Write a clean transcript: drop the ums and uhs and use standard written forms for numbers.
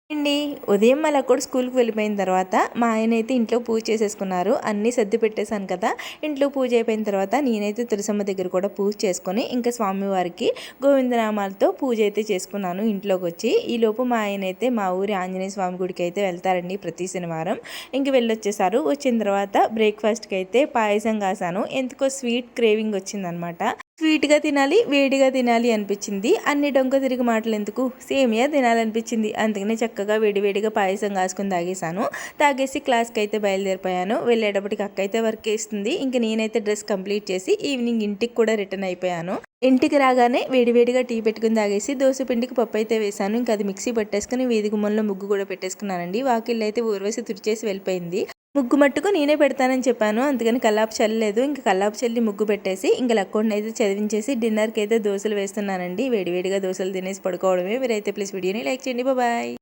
అండి ఉదయం మళ్ళీ కూడా స్కూల్కి వెళ్ళిపోయిన తర్వాత మా ఆయన అయితే ఇంట్లో పూజ చేసేసుకున్నారు. అన్నీ సర్ది పెట్టేశాను కదా. ఇంట్లో పూజ అయిపోయిన తర్వాత నేనైతే తులసమ్మ దగ్గర కూడా పూజ చేసుకొని ఇంకా స్వామివారికి గోవిందనామాలతో పూజ అయితే చేసుకున్నాను. ఇంట్లోకి వచ్చి ఈలోపు మా ఆయన అయితే మా ఊరి ఆంజనేయ స్వామి గుడికి అయితే వెళ్తారండి ప్రతి శనివారం. ఇంక వెళ్ళొచ్చేసారు. వచ్చిన తర్వాత బ్రేక్ఫాస్ట్కి అయితే పాయసం కాసాను. ఎందుకో స్వీట్ క్రేవింగ్ వచ్చిందనమాట. స్వీట్గా తినాలి, వేడిగా తినాలి అనిపించింది. అన్ని డొంక తిరిగి మాటలు ఎందుకు, సేమియా తినాలనిపించింది. అందుకనే చక్కగా వేడివేడిగా పాయసం కాసుకుని తాగేశాను. తాగేసి క్లాస్కి అయితే బయలుదేరిపోయాను. వెళ్ళేటప్పటికి అక్క అయితే వర్క్ వేస్తుంది. ఇంక నేనైతే డ్రెస్ కంప్లీట్ చేసి ఈవినింగ్ ఇంటికి కూడా రిటర్న్ అయిపోయాను. ఇంటికి రాగానే వేడివేడిగా టీ పెట్టుకుని తాగేసి దోశ పిండికి పప్పు అయితే వేశాను. ఇంకా అది మిక్సీ పట్టేసుకుని వీధి గుమ్మంలో ముగ్గు కూడా పెట్టేసుకున్నానండి. వాకిళ్ళు అయితే ఊర్వేసి తుడిచేసి వెళ్ళిపోయింది. ముగ్గు మట్టుకు నేనే పెడతానని చెప్పాను. అందుకని కల్లాపు చల్లలేదు. ఇంకా కల్లాపు చల్లి ముగ్గు పెట్టేసి ఇంకా లక్కోడిని అయితే చదివించేసి డిన్నర్కి అయితే దోశలు వేస్తున్నానండి. వేడివేడిగా దోశలు తినేసి పడుకోవడమే. మీరైతే ప్లీజ్ వీడియోని లైక్ చేయండి. బాయ్.